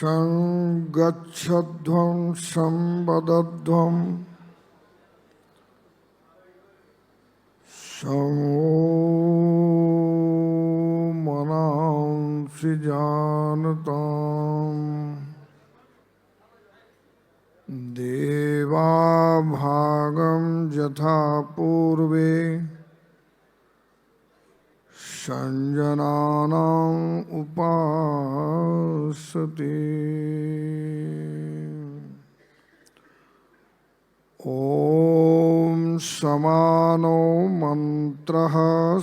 संगच्छध्वं संवदध्वं समो मनांसि जानताम् देवा भागं यथा पूर्वे संजनानां उपासते ॐ समानो मंत्रः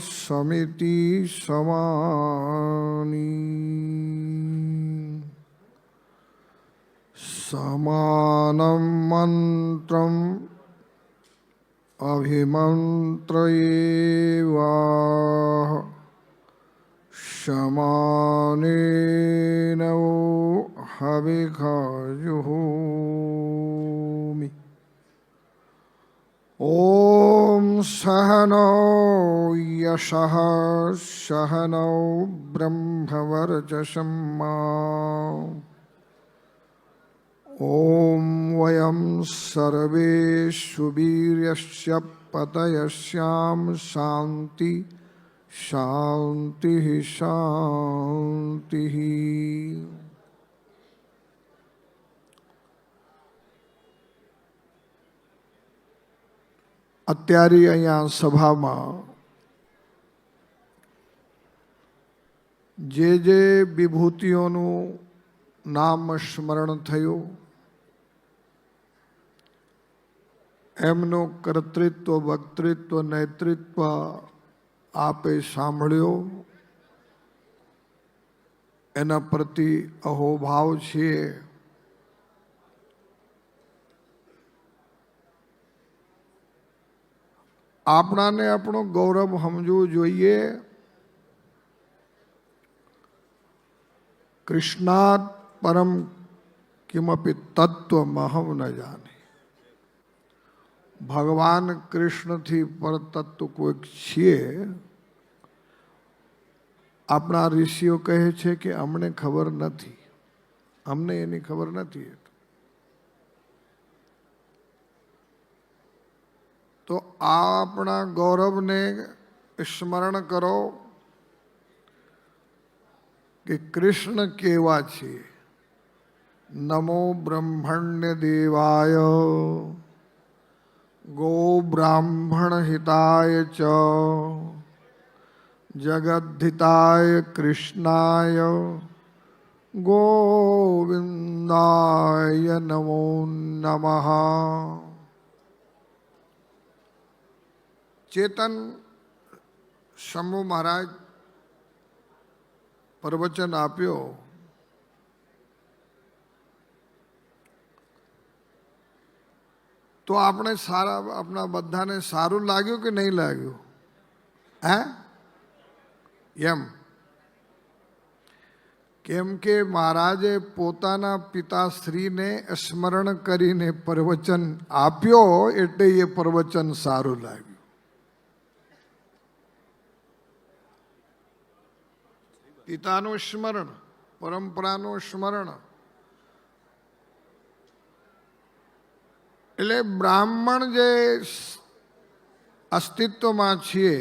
समिति समानी समानं मंत्रम् अभिमन्त्रयेवाह समानेन हविषजुहोमि ॐ सहनौ यशः सहनौ ब्रह्मवर्चसं ॐ वयं सर्वे सुवीर्यस्य पतयस्याम शान्ति शांति शांति। અત્યારે અહીંયા સભામાં જે વિભૂતિઓનું નામ સ્મરણ થયું એમનું કર્તૃત્વ વક્તૃત્વ નેતૃત્વ આપે સાંભળ્યો એના પ્રતિ અહોભાવ છે. આપણાને આપણું ગૌરવ સમજવું જોઈએ. કૃષ્ણાત પરમ કિમપી તત્વમહં ન જાને. ભગવાન કૃષ્ણથી પર તત્વ કોઈક છીએ. આપણા ઋષિઓ કહે છે કે અમને ખબર નથી, અમને એની ખબર નથી. તો આપણા ગૌરવને સ્મરણ કરો કે કૃષ્ણ કેવા છે. નમો બ્રહ્મણ્ય દેવાય ગો બ્રાહ્મણ હિતાય ચ જગદ્ધિતાય કૃષ્ણાય ગોવિંદાય નમો નમઃ. ચેતન શંભુ મહારાજ પ્રવચન આપ્યો. તો આપણે સારા, આપણા બધાને સારું લાગ્યું કે નહીં લાગ્યું? હે એમ કેમ કે મહારાજે પોતાના પિતાશ્રીને સ્મરણ કરીને પ્રવચન આપ્યો એટલે એ પ્રવચન સારું લાગ્યું. પિતાનું સ્મરણ, પરંપરાનું સ્મરણ. એટલે બ્રાહ્મણ જે અસ્તિત્વમાં છીએ,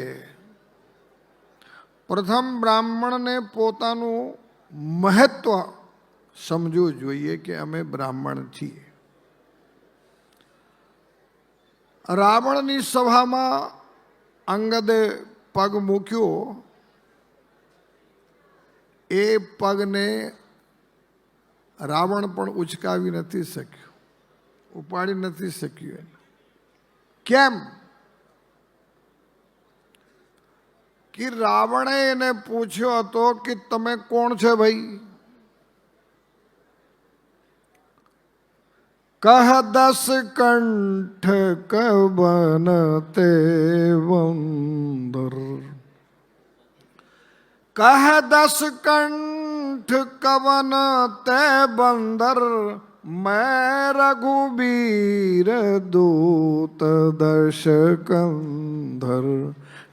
પ્રથમ બ્રાહ્મણને પોતાનું મહત્વ સમજવું જોઈએ કે અમે બ્રાહ્મણ છીએ. રાવણની સભામાં અંગદે પગ મૂક્યો. એ પગને રાવણ પણ ઉચકાવી નથી શક્યો, ઉપાડી નથી શક્યું. કેમ કે રાવણે એને પૂછ્યો હતો કે તમે કોણ છે ભાઈ? કહ દસ કંઠ કવન તે વંદર. કહ દસ કંઠ કવન તે બંદર मैं रघुबीर दूत दश कंधर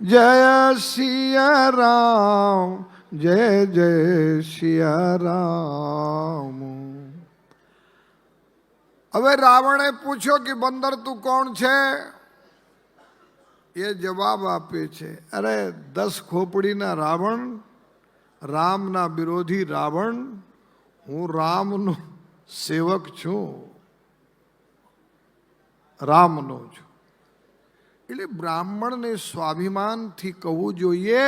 जय सिया राम जय जय सिया राम. હવે રાવણે પૂછ્યો કે બંદર તું કોણ છે? એ જવાબ આપે છે, અરે 10 ખોપડીના રાવણ, રામના વિરોધી રાવણ, હું રામનો સેવક છું, રામનો છું. એટલે બ્રાહ્મણને સ્વાભિમાનથી કહેવું જોઈએ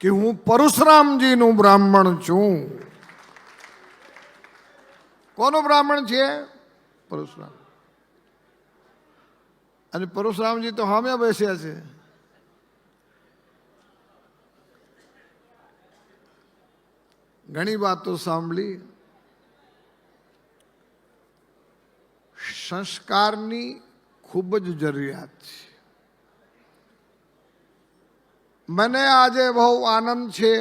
કે હું પરશુરામજીનું બ્રાહ્મણ છું. કોનો બ્રાહ્મણ છે? પરશુરામ. અને પરશુરામજી તો સામે બેસ્યા છે. ઘણી વાતો સાંભળી. સંસ્કારની ખૂબ જ જરૂરિયાત છે. મને આજે બહુ આનંદ છે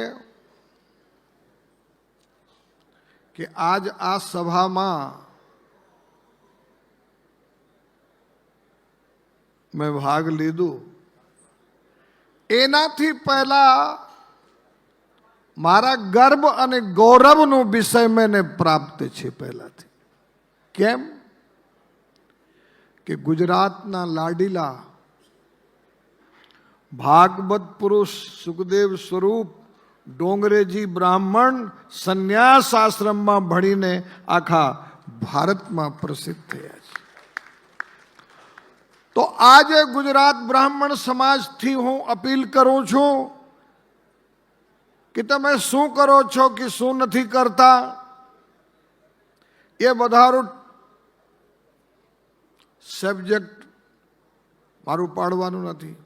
કે આજ આ સભામાં મેં ભાગ લીધું. એનાથી પહેલા મારા ગર્વ અને ગૌરવનો વિષય મને પ્રાપ્ત છે પહેલાથી. કેમ કે ગુજરાતના લાડીલા ભાગવત પુરુષ સુખદેવ સ્વરૂપ ડોંગરેજી બ્રાહ્મણ સંન્યાસ આશ્રમમાં ભણીને આખા ભારતમાં પ્રસિદ્ધ થયા છે. તો આજે ગુજરાત બ્રાહ્મણ સમાજથી હું અપીલ કરું છું કે તમે શું કરો છો કે શું નથી કરતા એ બધારું સબ્જેક્ટ મારું પાડવાનું નથી,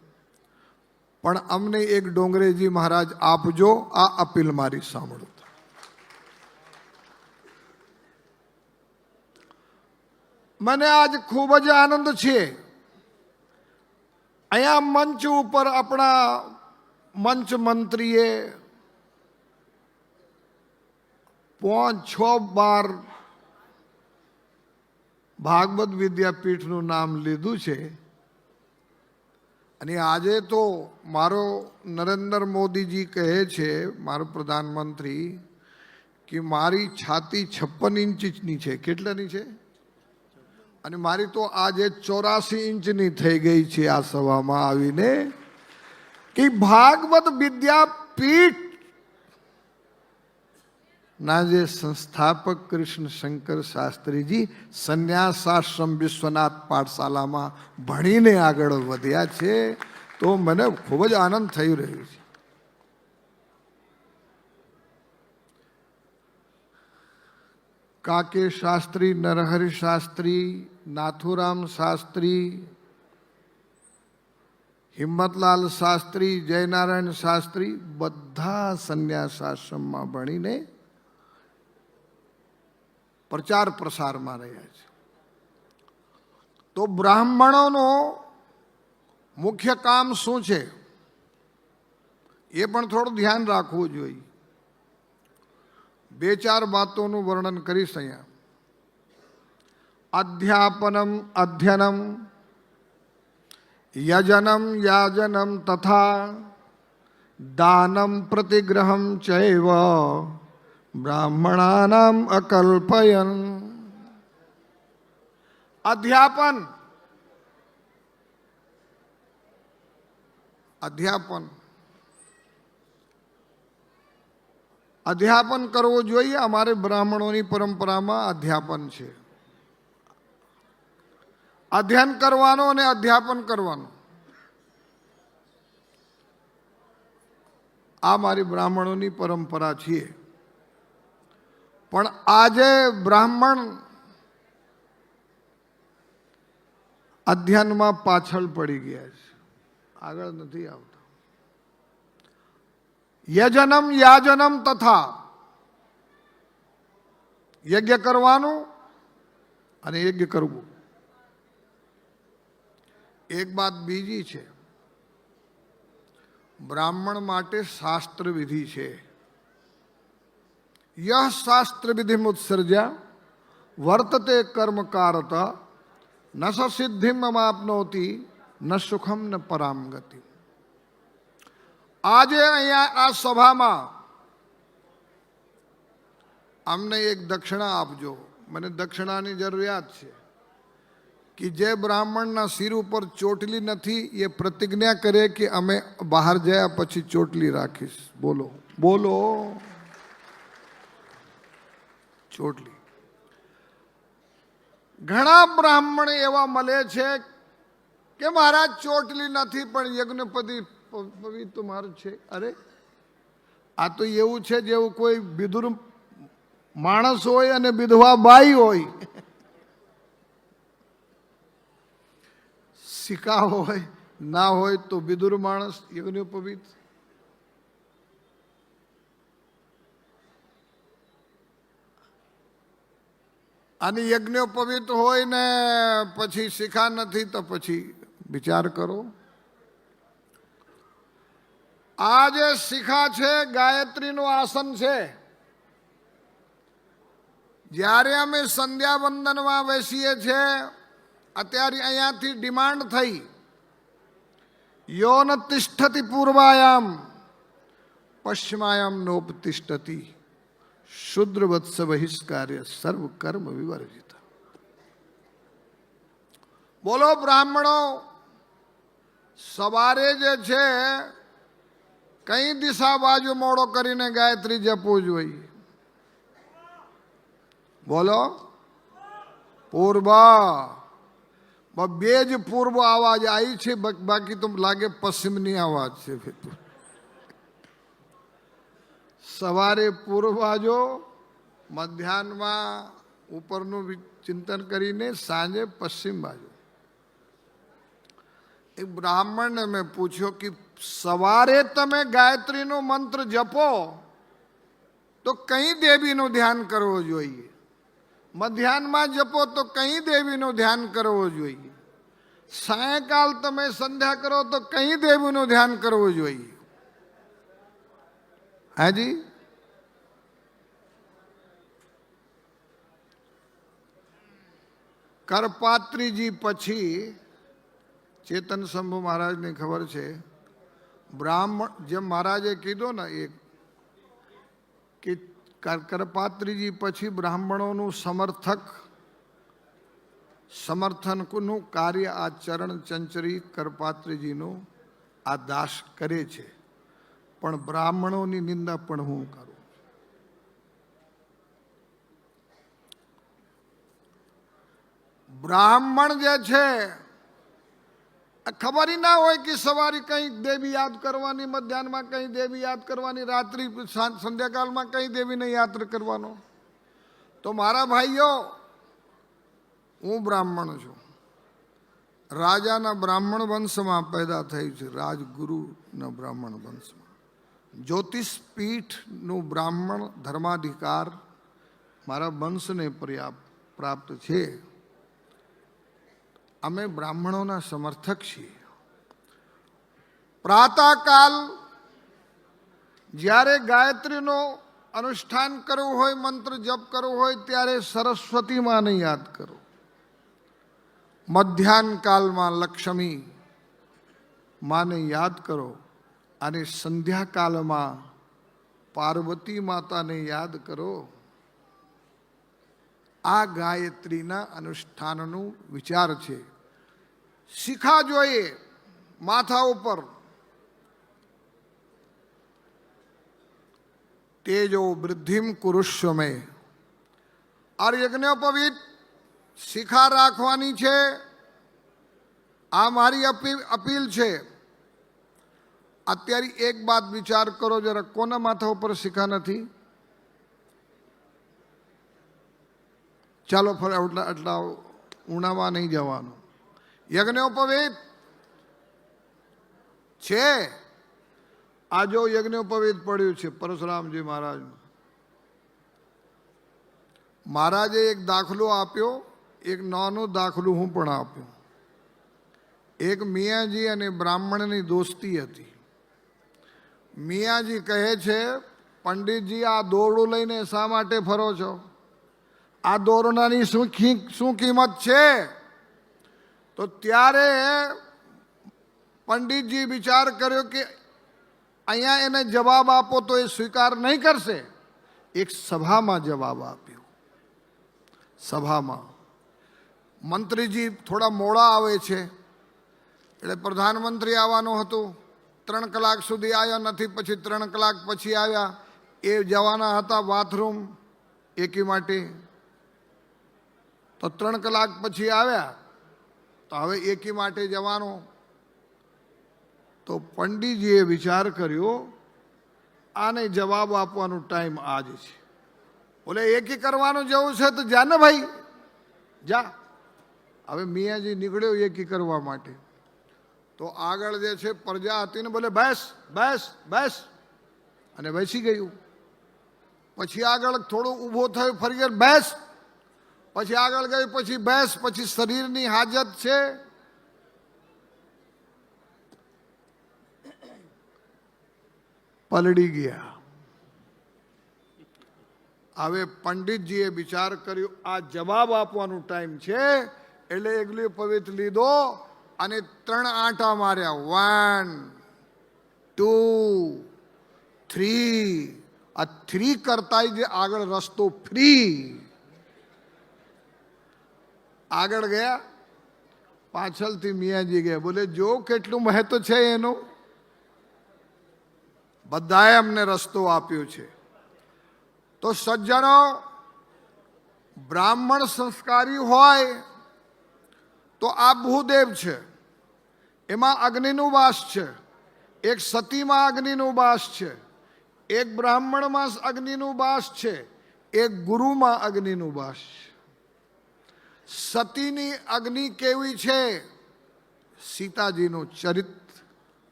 પણ અમને એક ડોંગરેજી મહારાજ આપજો, આ અપીલ મારી સાંભળો. મને આજ ખૂબ જ આનંદ છે. અહીંયા મંચ ઉપર આપણા મંચ મંત્રીએ 5-6 વાર ભાગવત વિદ્યાપીઠનું નામ લીધું છે. અને આજે તો મારો નરેન્દ્ર મોદીજી કહે છે, મારો પ્રધાનમંત્રી, કે મારી છાતી 56 ઇંચની છે. કેટલાની છે? અને મારી તો આજે 84 ઇંચની થઈ ગઈ છે આ સભામાં આવીને. કે ભાગવત વિદ્યાપીઠ ના જે સંસ્થાપક કૃષ્ણ શંકર શાસ્ત્રીજી સંન્યાસાશ્રમ વિશ્વનાથ પાઠશાલામાં ભણીને આગળ વધ્યા છે. તો મને ખૂબ જ આનંદ થઈ રહ્યો છે. કાકે શાસ્ત્રી, નરહરિ શાસ્ત્રી, નાથુરામ શાસ્ત્રી, હિંમતલાલ શાસ્ત્રી, જયનારાયણ શાસ્ત્રી બધા સંન્યાસ આશ્રમમાં ભણીને પ્રચાર પ્રસારમાં રહ્યા છે. તો બ્રાહ્મણોનું મુખ્ય કામ શું છે એ પણ થોડું ધ્યાન રાખવું જોઈએ. 2-4 વાતોનું વર્ણન કરીશ અહીંયા. અધ્યાપનમ અધ્યયનમ યજનમ યાજનમ તથા દાનમ પ્રતિગ્રહમ ચૈવ બ્રાહ્મણાનામ અકલ્પયન. અધ્યાપન, અધ્યાપન અધ્યાપન કરવું જોઈએ. અમારે બ્રાહ્મણોની પરંપરામાં અધ્યાપન છે. અધ્યયન કરવાનો અને અધ્યાપન કરવાનું, આ મારી બ્રાહ્મણોની પરંપરા છે. પણ આજે બ્રાહ્મણ અધ્યયનમાં પાછળ પડી ગયા છે, આગળ નથી આવતા. યજનમ યાજનમ તથા, યજ્ઞ કરવાનું અને યજ્ઞ કરવું. એક વાત બીજી છે, બ્રાહ્મણ માટે શાસ્ત્ર વિધિ છે. યહ શાસ્ત્ર વિધિ મુત્સર્જ્યા વર્તતે કર્મકારત ન સ સિદ્ધિમ આપનોતિ ન સુખમ ન પરામ ગતિ. આજે અહીંયા આ સભામાં અમને એક દક્ષિણા આપજો. મને દક્ષિણાની જરૂરિયાત છે. કે જે બ્રાહ્મણના શિર ઉપર ચોટલી નથી એ પ્રતિજ્ઞા કરે કે અમે બહાર ગયા પછી ચોટલી રાખીશ. બોલો બોલો. ચોટલી. ઘણા બ્રાહ્મણ એવા મળે છે કે મહારાજ ચોટલી નથી પણ યજ્ઞપતિ પવિત્ર મારું છે. અરે આ તો એવું છે જેવું કોઈ વિધુર માણસ હોય અને વિધવા બાઈ હોય. સિક્કા હોય ના હોય તો વિદુર માણસ યજ્ઞોપવિત. અને યજ્ઞોપવિત હોય ને પછી શિખા નથી તો પછી વિચાર કરો. આ જે શિખા છે ગાયત્રીનું આસન છે. જ્યારે અમે સંધ્યા વંદનમાં બેસીએ છીએ અત્યારે અહીંયાથી ડિમાન્ડ થઈ યો ન તિષ્ઠતિ પૂર્વાયામ પશ્ચિમાયામ નોપતિષ્ઠતિ શુદ્ર વત્સ બહિષ્કાર્ય સર્વ કર્મ વિવર્જિત. બોલો બ્રાહ્મણો, સવારે જે છે કઈ દિશા બાજુ મોડો કરીને ગાયત્રી જપવું જોઈએ? બોલો. પૂર્વ. બે જ પૂર્વ આવાજ આવી છે, બાકી તો લાગે પશ્ચિમની આવાજ છે. સવારે પૂર્વ બાજુ, મધ્યાહનમાં ઉપરનું ચિંતન કરીને સાંજે પશ્ચિમ બાજુ. એક બ્રાહ્મણને મેં પૂછ્યો કે સવારે તમે ગાયત્રીનો મંત્ર જપો તો કઈ દેવીનું ધ્યાન કરવું જોઈએ, મધ્યાહનમાં જપો તો કઈ દેવીનું ધ્યાન કરવું જોઈએ, સાયંકાલ તમે સંધ્યા કરો તો કઈ દેવીનું ધ્યાન કરવું જોઈએ? હાજી. કરપાત્રીજી પછી ચેતન શંભુ મહારાજને ખબર છે બ્રાહ્મણ જેમ મહારાજે કીધું ને એક કે કરપાત્રીજી પછી બ્રાહ્મણોનું સમર્થનનું કાર્ય આ ચરણ ચંચરી કરપાત્રીજીનું આ દાસ કરે છે. પણ બ્રાહ્મણોની નિંદા પણ હું કરું. બ્રાહ્મણ જે છે ખબર ના હોય કે સવારે કઈ દેવી યાદ કરવાની, મધ્યાહનમાં કઈ દેવી યાદ કરવાની, રાત્રિ સંધ્યાકાળમાં કઈ દેવીને યાદ કરવાનો. તો મારા ભાઈઓ, હું બ્રાહ્મણ છું, રાજાના બ્રાહ્મણ વંશમાં પેદા થઈ છે, રાજગુરુના બ્રાહ્મણ વંશમાં. જ્યોતિષ પીઠનું બ્રાહ્મણ ધર્માધિકાર મારા વંશને પ્રાપ્ત છે. અમે બ્રાહ્મણોના સમર્થક છીએ. પ્રાતઃકાલ જ્યારે ગાયત્રીનું અનુષ્ઠાન કરવું હોય, મંત્ર જપ કરવું હોય ત્યારે સરસ્વતી માને યાદ કરો. મધ્યાહન કાલમાં લક્ષ્મી માને યાદ કરો અને સંધ્યાકાલમાં પાર્વતી માતાને યાદ કરો. આ ગાયત્રીના અનુષ્ઠાનનું વિચાર છે. શિખા જોઈએ માથા ઉપર. તેજો વૃદ્ધિમ કુરુષ્વ મે. આ યજ્ઞોપવિત શિખા રાખવાની છે. આ મારી અપીલ છે. અત્યારે એક વાત વિચાર કરો જરા, કોના માથા ઉપર શિખા નથી? ચાલો ફરે આટલા ઉણામાં નહીં જવાનું. યજ્ઞોપવિત છે. આ જો યજ્ઞોપવિત પડ્યું છે પરશુરામજી મહારાજ. મહારાજે એક દાખલો આપ્યો, એક નાનો દાખલો હું પણ આપ્યો. એક મિયાજી અને બ્રાહ્મણની દોસ્તી હતી. મિયાજી કહે છે, પંડિતજી આ દોરડું લઈને શા માટે ફરો છો? આ દોરડાની શું કિંમત છે? તો ત્યારે પંડિતજી વિચાર કર્યો કે અહીંયા એને જવાબ આપો તો એ સ્વીકાર નહીં કરશે. એક સભામાં જવાબ આપ્યો. સભામાં મંત્રીજી થોડા મોડા આવે છે, એટલે પ્રધાનમંત્રી આવવાનું હતું, 3 કલાક સુધી આવ્યા નથી, પછી 3 કલાક પછી આવ્યા. એ જવાના હતા બાથરૂમ એકી માટે, તો 3 કલાક પછી આવ્યા, તો હવે એકી માટે જવાનું. તો પંડિતજીએ વિચાર કર્યો, આને જવાબ આપવાનો ટાઈમ આજ છે. બોલે એકી કરવાનું જવું છે તો જા ને ભાઈ, જા. હવે મિયાજી નીકળ્યો એકી કરવા માટે, તો આગળ જે છે પ્રજા હતી ને, બોલે બેસ બેસ બેસ, અને બેસી ગયું. પછી આગળ થોડું ઊભો થયો, ફરી બેસ, પછી આગળ ગયું, પછી બેસ, પછી શરીરની હાજત છે. પલડી ગયા. હવે પંડિતજીએ વિચાર કર્યો, આ જવાબ આપવાનો ટાઈમ છે, એટલે એકલી પવિત્ર લીધો અને 3 આંટા માર્યા. 1 2 3. આ 3 કરતા જે આગળ રસ્તો ફ્રી. આગળ ગયા, પાછળથી મિયાજી ગયા. બોલે જો કેટલું મહત્વ છે એનું, બધાએ અમને રસ્તો આપ્યો છે. તો સજ્જનો, બ્રાહ્મણ સંસ્કારી હોય તો આ ભૂદેવ છે, એમાં અગ્નિનું વાસ છે. એક સતીમાં અગ્નિનું વાસ છે, એક બ્રાહ્મણમાં અગ્નિનું વાસ છે, એક ગુરુમાં અગ્નિનું વાસ છે. સતીની અગ્નિ કેવી છે? સીતાજીનું ચરિત્ર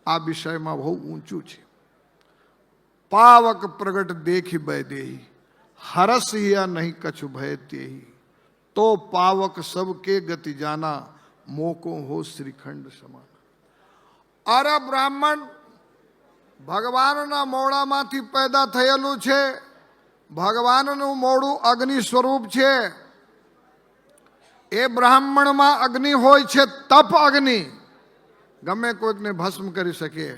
આ વિષયમાં બહુ ઊંચું છે. પાવક પ્રગટ દેખી બે દેહી, હરસ હિયા નહીં કछु ભય તેહી, તો પાવક સબકે ગતિ જાના, મોકો હો શ્રીખંડ સમાન. અરે બ્રાહ્મણ ભગવાનના મોડામાંથી પેદા થયેલું છે. ભગવાનનું મોડું અગ્નિ સ્વરૂપ છે. એ બ્રાહ્મણમાં અગ્નિ હોય છે, તપ અગ્નિ, ગમે કોઈકને ભસ્મ કરી શકે.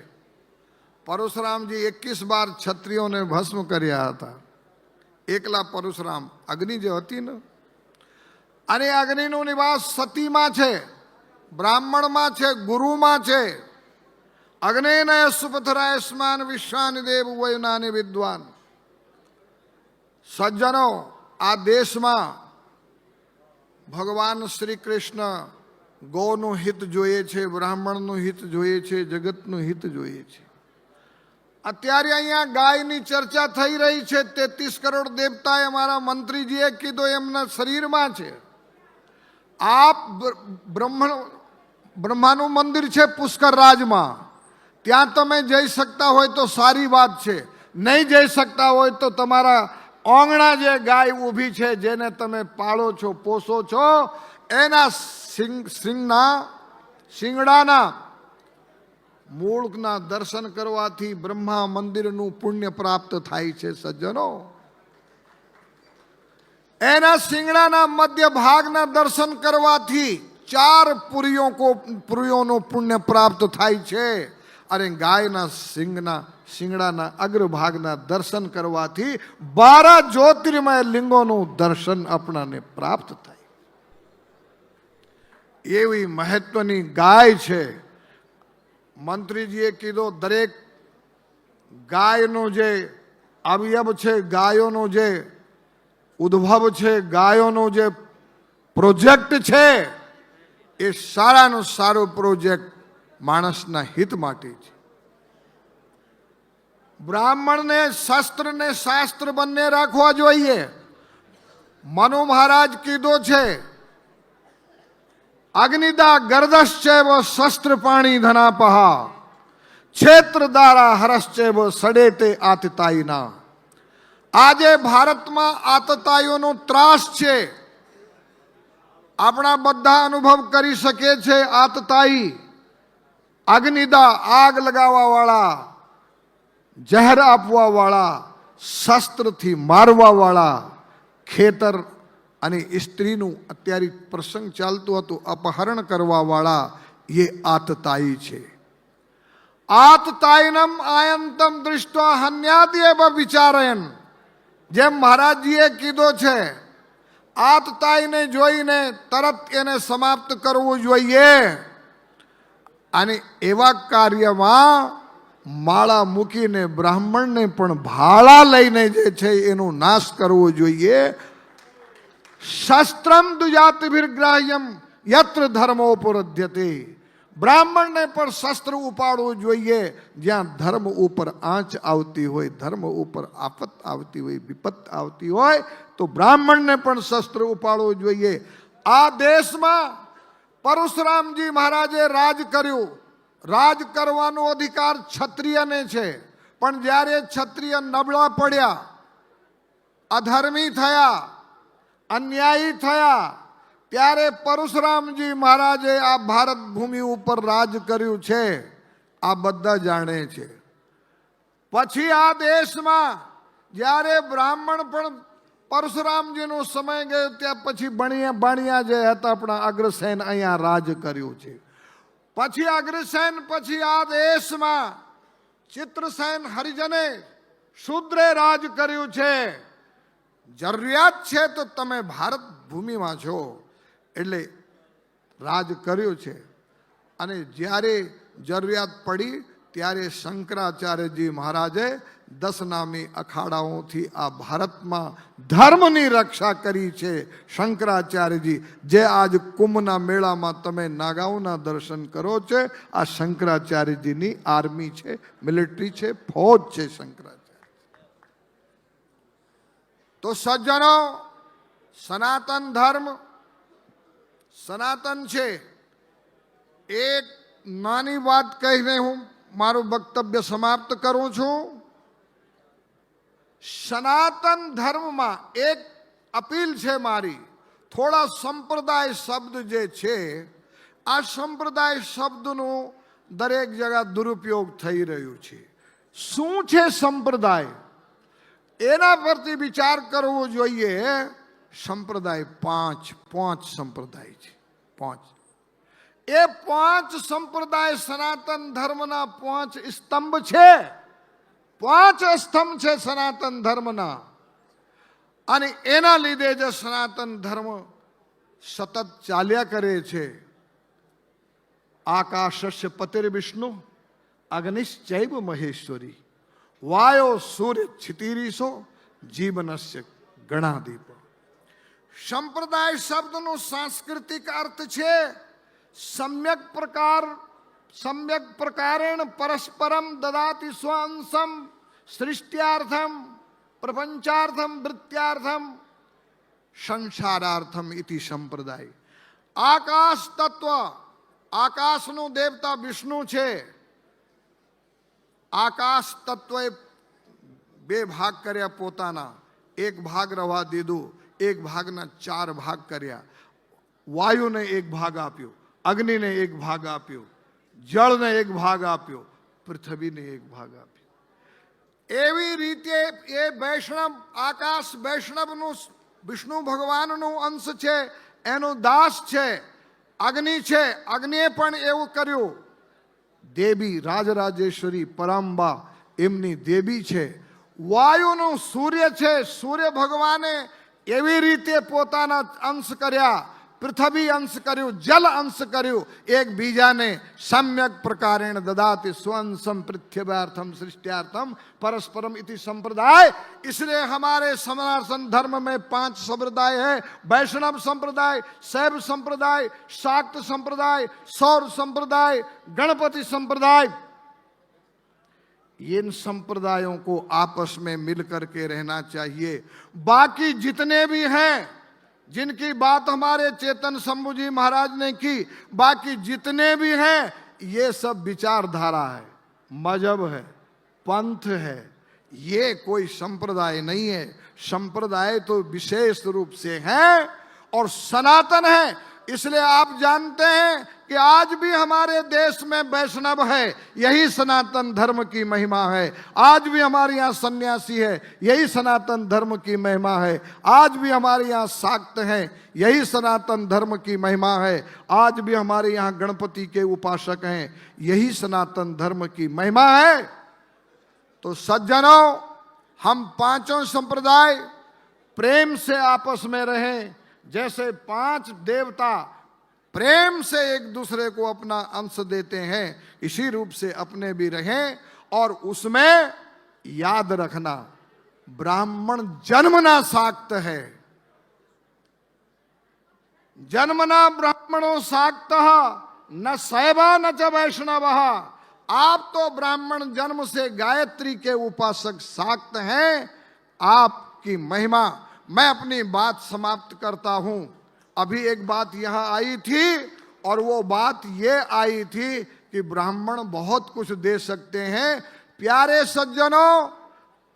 પરશુરામજી 21 બાર ક્ષત્રિયોને ભસ્મ કર્યા હતા. એકલા પરશુરામ, અગ્નિ જે હતી ને. અને અગ્નિનું નિવાસ સતીમાં છે, બ્રાહ્મણમાં છે, ગુરુમાં છે. અગ્નેનય સુપથરાયસ્માન વિશ્વાનિ દેવ વયુનાની વિદ્વાન. સજ્જનો, આ દેશમાં ભગવાન શ્રી કૃષ્ણ ગૌનું હિત જોઈએ છે, બ્રાહ્મણનું હિત જોઈએ છે, જગતનું હિત જોઈએ છે. અત્યારે અહીંયા ગાયની ચર્ચા થઈ રહી છે. 33 કરોડ દેવતાએ અમારા મંત્રીજીએ કીધું એમના શરીરમાં છે. આપ બ્રહ્માનું મંદિર છે પુષ્કરરાજમાં, ત્યાં તમે જઈ શકતા હોય તો સારી વાત છે. નહીં જઈ શકતા હોય તો તમારા ઓંગણા જે ગાય ઊભી છે, જેને તમે પાળો છો, પોષો છો, એના શિંગડાના મૂળના દર્શન કરવાથી બ્રહ્મા મંદિરનું પુણ્ય પ્રાપ્ત થાય છે. સજ્જનો, એના શિંગડાના મધ્ય ભાગના દર્શન કરવાથી 4 પુરીઓનું પુણ્ય પ્રાપ્ત થાય છે. અને ગાયના શિંગડાના અગ્રભાગના દર્શન કરવાથી 12 જ્યોતિર્મય લિંગોનું દર્શન આપણાને પ્રાપ્ત થાય. એવી મહત્વની ગાય છે. મંત્રીજીએ કીધું દરેક ગાયનો જે અવયવ છે, ગાયોનો જે ઉદ્ભવ છે, ગાયોનો જે પ્રોજેક્ટ છે, એ સારાનો સારો પ્રોજેક્ટ માણસના હિત માટે છે. બ્રાહ્મણને શસ્ત્ર ને શાસ્ત્ર બંને રાખવા જોઈએ. મનુ મહારાજ કીધું છે, અગ્નિદા ગર્દશ્ચૈવ શસ્ત્ર પાણી ધનાપહા, ક્ષેત્ર દ્વારા હરશ્ચૈવ સડેતે આતતાયીના. આજે ભારતમાં આતતાઈઓનો ત્રાસ છે. આપણા બધા અનુભવ કરી શકે છે. આતતાઈ, અગ્નિદા આગ લગાવવા વાળા, જહેર આપવા વાળા, શસ્ત્રથી મારવા વાળા, ખેતર અને સ્ત્રીનું અત્યારે પ્રસંગ ચાલતું હતું, અપહરણ કરવા વાળા, એ આતતાઈ છે. આતતાઈનમ આયંતમ દૃષ્ટ્વા હન્યાદ્યેવ વિચારયન. જેમ મહારાજજીએ કીધો છે, આતતાઈને જોઈને તરત એને સમાપ્ત કરવું જોઈએ અને એવા કાર્યમાં માળા મૂકીને બ્રાહ્મણને પણ ભાળા લઈને જે છે એનો નાશ કરવો જોઈએ. શસ્ત્રમ દુજાતિભિર્ગ્રાહ્યમ યત્ર ધર્મોપરધ્યતે. બ્રાહ્મણને પણ શસ્ત્ર ઉપાડવું જોઈએ જ્યાં ધર્મ ઉપર આંચ આવતી હોય, ધર્મ ઉપર આફત આવતી હોય, વિપત આવતી હોય તો બ્રાહ્મણને પણ શસ્ત્ર ઉપાડવું જોઈએ. આ દેશમાં પરશુરામજી મહારાજે રાજ કર્યું. રાજ કરવાનો અધિકાર ક્ષત્રિયને છે, પણ જ્યારે ક્ષત્રિય નબળા પડ્યા, અધર્મી થયા, અન્યાયી થયા, ત્યારે પરશુરામજી મહારાજે આ ભારત ભૂમિ ઉપર રાજ કર્યું છે. આ બધા જાણે છે. પછી આ દેશમાં જ્યારે બ્રાહ્મણ પણ પરશુરામજીનો સમય ગયો ત્યાં પછી બાણિયા જે હતા આપણા અગ્રસેન અહીંયા રાજ કર્યું છે. પછી અગ્રસેન પછી આ દેશમાં ચિત્રસેન હરિજને શૂદ્રે રાજ કર્યું છે. જરૂરિયાત છે તો તમે ભારત ભૂમિમાં છો એટલે રાજ કર્યું છે. અને જ્યારે જરૂરિયાત પડી ત્યારે શંકરાચાર્યજી મહારાજે 10 નામી અખાડાઓથી આ ભારતમાં ધર્મની રક્ષા કરી છે. શંકરાચાર્યજી જે આજ કુંભના મેળામાં તમે નાગાઓના દર્શન કરો છો, આ શંકરાચાર્યજીની આર્મી છે, મિલિટરી છે, ફૌજ છે શંકરાચાર્ય. તો સજ્જનો, સનાતન ધર્મ સનાતન છે. એક નાની વાત કહીને હું મારું વક્તવ્ય સમાપ્ત કરું છું. સનાતન ધર્મમાં એક અપીલ છે મારી. થોડા સંપ્રદાય શબ્દ જે છે, આ સંપ્રદાય શબ્દનું દરેક જગ્યા દુરુપયોગ થઈ રહ્યું છે. શું છે સંપ્રદાય? એના પરથી વિચાર કરવો જોઈએ. સંપ્રદાય પાંચ સંપ્રદાય છે. 5 એ 5 સંપ્રદાય સનાતન ધર્મના 5 સ્તંભ છે. 5 સ્તંભ છે સનાતન ધર્મના. અને એના લીધે જે સનાતન ધર્મ સતત ચાલ્યા કરે છે. આકાશસ્ય પતિર્વિષ્ણુ અગ્નિશ્ચૈવ મહેશ્વરી વાયો સૂર્ય છિતિરીસો જીવનસ્ય ગણાદીપ. સંપ્રદાય શબ્દનો સાંસ્કૃતિક અર્થ છે સમ્યક પ્રકારેણ પરસ્પરમ દદાતિ સ્વાંશમ સૃષ્ટ્યાર્થમ પ્રપંચાર્થમ વૃત્યાર્થમ સંસારાર્થમ ઇતિ સંપ્રદાય. આકાશ તત્વ, આકાશનું દેવતા વિષ્ણુ છે. આકાશ તત્વએ 2 ભાગ કર્યા પોતાના. એક ભાગ રવા દીધું, એક ભાગના 4 ભાગ કર્યા. વાયુને 1 ભાગ આપ્યો, અગ્નિને 1 ભાગ આપ્યો, જળને 1 ભાગ આપ્યો, પૃથ્વીને 1 ભાગ આપ્યો. એવી રીતે એ વૈષ્ણવ, આકાશ વૈષ્ણવનું વિષ્ણુ ભગવાનનું અંશ છે, એનો દાસ છે. અગ્નિ છે, અગ્નિએ પણ એવું કર્યું. દેવી રાજરાજેશ્વરી પરંબા એમની દેવી છે. વાયુનું સૂર્ય છે, સૂર્ય ભગવાને એવી રીતે પોતાના અંશ કર્યા. પૃથ્વી અંશ કર્યું, જલ અંશ કર્યું. એકબીજાને સમ્યક પ્રકારેણ દદાતિ स्वंशम पृथ्व्यार्थम सृष्ट्यार्थम परस्परम इति संप्रदाय. इसलिए हमारे सनातन धर्म में 5 संप्रदाय है. वैष्णव संप्रदाय, शैव संप्रदाय, शाक्त संप्रदाय, सौर संप्रदाय, गणपति संप्रदाय. इन संप्रदायों को आपस में मिलकर के रहना चाहिए. बाकी जितने भी हैं, जिनकी बात हमारे चेतन शंभू जी महाराज ने की, बाकी जितने भी हैं ये सब विचारधारा है, मजहब है, पंथ है. ये कोई संप्रदाय नहीं है. संप्रदाय तो विशेष रूप से है और सनातन है. इसलिए आप जानते हैं कि आज भी हमारे देश में वैष्णव है, यही सनातन धर्म की महिमा है. आज भी हमारे यहाँ सन्यासी है, यही सनातन धर्म की महिमा है. आज भी हमारे यहाँ शाक्त हैं, यही सनातन धर्म की महिमा है. आज भी हमारे यहाँ गणपति के उपासक हैं, यही सनातन धर्म की महिमा है. तो सज्जनों, हम 5 संप्रदाय प्रेम से आपस में रहें, जैसे 5 देवता प्रेम से एक दूसरे को अपना अंश देते हैं, इसी रूप से अपने भी रहें। और उसमें याद रखना, ब्राह्मण जन्मना साक्त है, जन्मना ब्राह्मणों साक्त न शैवा न च वैष्णव। आप तो ब्राह्मण जन्म से गायत्री के उपासक साक्त हैं, आपकी महिमा। मैं अपनी बात समाप्त करता हूं। अभी एक बात यहां आई थी और वो बात ये आई थी कि ब्राह्मण बहुत कुछ दे सकते हैं। प्यारे सज्जनों,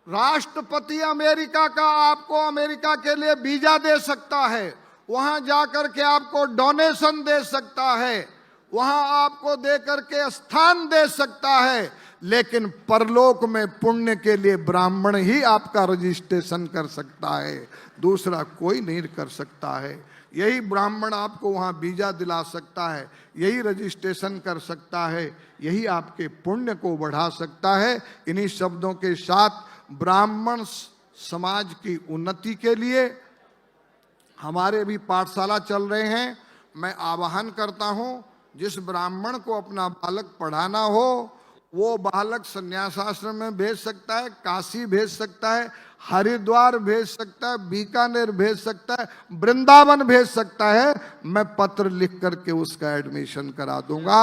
राष्ट्रपति अमेरिका का आपको अमेरिका के लिए वीजा दे सकता है, वहां जाकर के आपको डोनेशन दे सकता है, वहां आपको दे करके स्थान दे सकता है, लेकिन परलोक में पुण्य के लिए ब्राह्मण ही आपका रजिस्ट्रेशन कर सकता है, दूसरा कोई नहीं कर सकता है। यही ब्राह्मण आपको वहां वीजा दिला सकता है, यही रजिस्ट्रेशन कर सकता है, यही आपके पुण्य को बढ़ा सकता है। इन्हीं शब्दों के साथ ब्राह्मण समाज की उन्नति के लिए हमारे भी पाठशाला चल रहे हैं। मैं आह्वान करता हूं, जिस ब्राह्मण को अपना बालक पढ़ाना हो वो बालक संन्यासाश्रम में भेज सकता है, काशी भेज सकता है, हरिद्वार भेज सकता है, बीकानेर भेज सकता है, वृंदावन भेज सकता है। मैं पत्र लिख करके उसका एडमिशन करा दूंगा।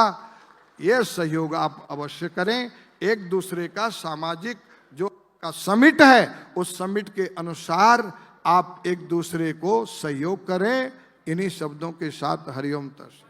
ये सहयोग आप अवश्य करें। एक दूसरे का सामाजिक जो का समिट है, उस समिट के अनुसार आप एक दूसरे को सहयोग करें। इन्हीं शब्दों के साथ हरिओम तत्।